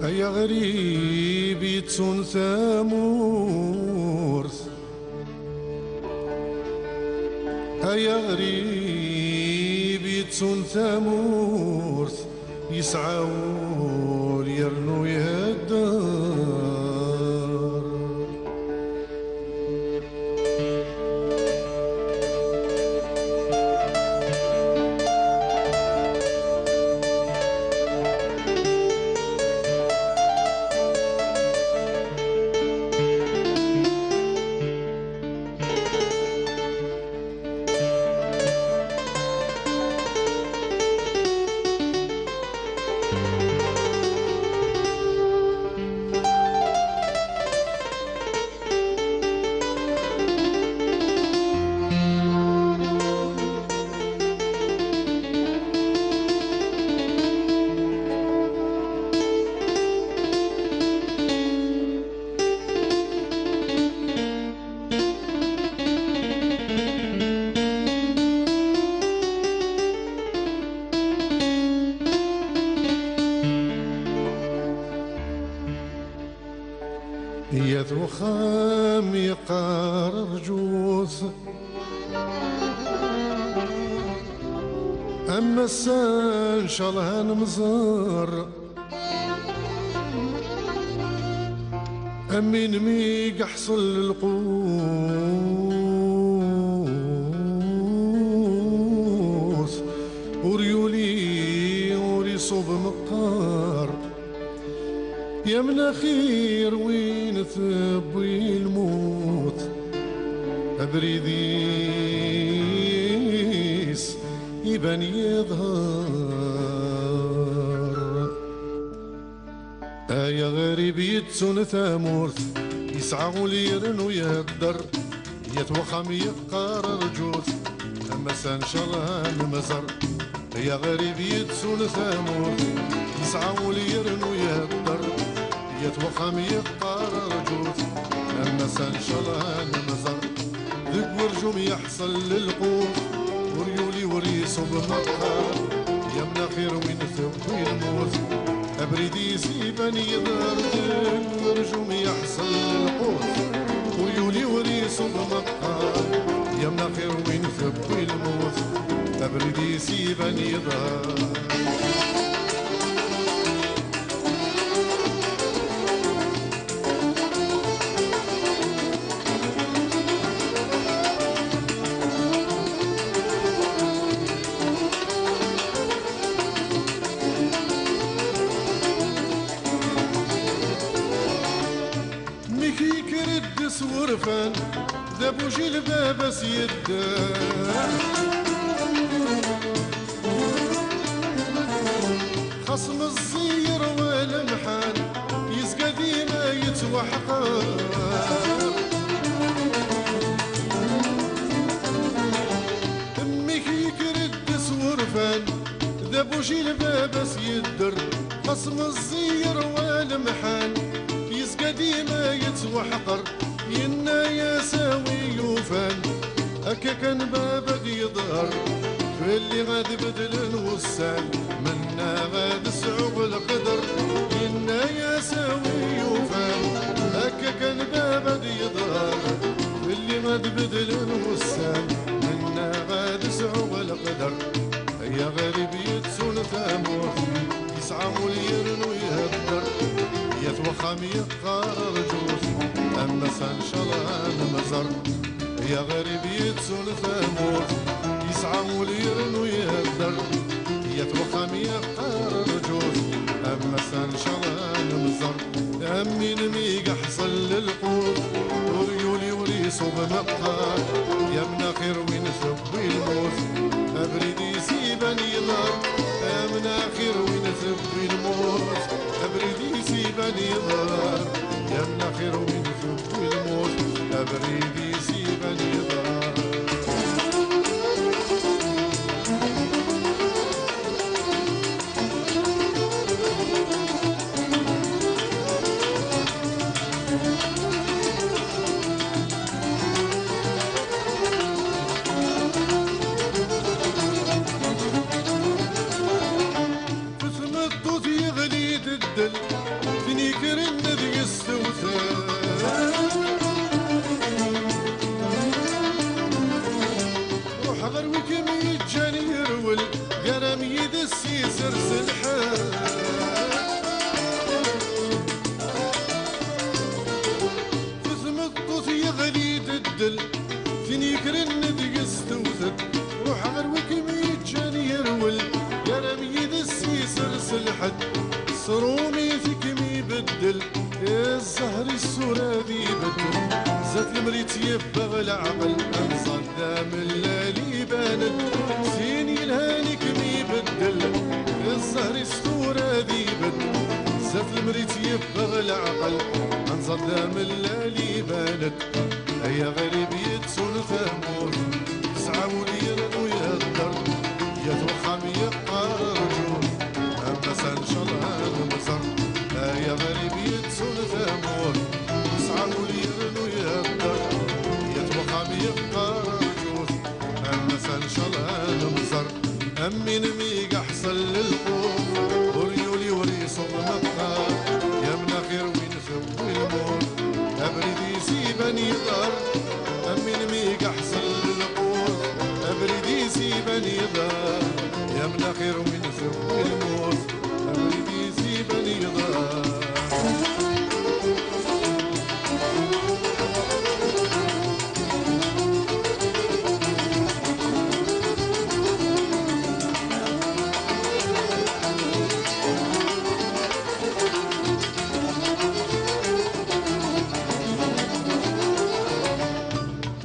يا غريب يتسون ثامورث، يا غريب يتسون ثامورث، يسعاول يرنو يهدر. يا ذوخام يقار رجوث، أما السان شالها نمزر، أمين ميق حصل القوس، وريولي وري صوب مقار، يا مناخير وين ثبي الموت، أبريديس يبان يظهر. يا غريب يتسون ثامورث، يسعى وليرن ويهدر، يتوخم يقار رجوث، أما سان شالها المزر. يا غريب يتسون ثامورث، يسعى وليرن ويهدر، يتوخم يقار رجوث، أما سان شالها المزر. ذك ورجوم يحصل للقوت، وريولي وريسو بمقار، يا مناخير وين ثوي الموت، أبريدي سيبان يظهر. ذك ورجوم يحصل للقوت، وريولي وريسو بمقار، يا مناخير وين ثوي الموت، أبريدي سيبان يظهر. ورفان ذبوجي الباب سيدان، خصم الزير والمحان يسقى ديما يتوحقر. امي كيك ردس ورفان ذبوجي الباب سيدر، خصم الزير والمحان يسقى ديما يتوحقر. ينا يا ساوي يوفان هكا كان بابك يظهر، في اللي غاد بدل الوسان منا غاد سعوب القدر. ينا يا ساوي يوفان هكا كان بابك يظهر، في اللي غاد بدل الوسان منا غاد سعوب القدر. يا غريب يتسون ثامورث، يسعى وليرن ويهدر، يتوخم يقار رجوث، أما سان شالها المزر. يا غريب يتسون ثامورث، يسعى وليرن ويهدر، يتوخم يقار رجوث، أما سان شالها المزر. أمين ميق حصل للقوت، وريولي وريسو بمقار، يا مناخير وين ثبي الموت، أبريدي سيبان يظهر. يا مناخير وين ثبي الموت، أبريدي سيبان يظهر. يا مناخير وين ثبي الموت، أبريدي سيبان يظهر. يرس الحال تثم الطوث يغلي تدل ثني كرن دقس توثد روح غير وكمي جاني يرول يا رمي السيس ارسل حد صرومي ثكمي بدل الزهر السورة ذي بدل زاد المريت يبغى العقل انصد دام الليالي باند سيني الهاني كمي بدل الزهر السورة ذي بدل زاد المريت يبغى العقل انصد دام الليالي باند هيا غريب يتسول ثمور سعاولي يرضو يهدر يتوخم يبقى رجول اما سنشلها المزر هيا غريب يتسول ثمور سعاولي يرضو يهدر يتوخم يبقى رجول اما سنشلها المزر امي نميق احسن للخوف وريولي وريص المطار يا من خير وين خوي الموت أبردي سيبني ضر أمي نميق أحسن للقوت أبردي سيبني ضر يا من خير من ثوي الموت أبردي سيبني ضر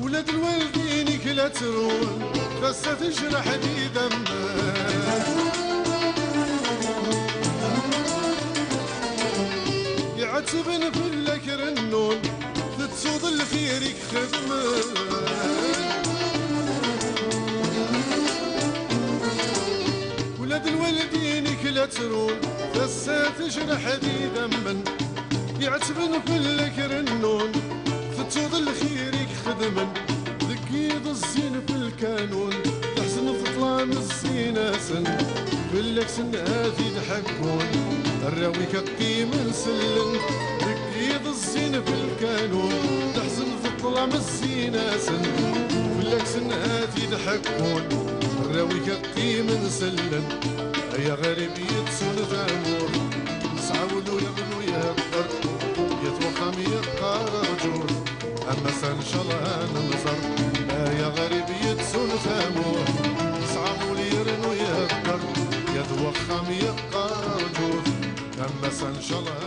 ولاد الوالدين كلا ترون خاصة تجرح لي ذمك يعتبن في الكر النون تتصود الخيرك خدمك ولاد الوالدين كلا ترون خاصة تجرح لي ذمك يعتبن في الكر النون تتصود الخيرك خدمن ذكيض الزين في الكانون تحسن تطلع من الزينة سن في اللكسن هذي ضحكون الراوي كقيم نسلن ذكيض الزين في الكانون تحسن تطلع من الزينة سن في اللكسن هذي ضحكون الراوي كقيم نسلن يا غريب يتسون ثامور نسعاولو يغنو يهدر يتوخم يبقى رجول أما سنشلها نمزر يا غريب يتسون ثامور يسعموا لي يرنو يهدر يتوخم يبقى رجول أما سنشلها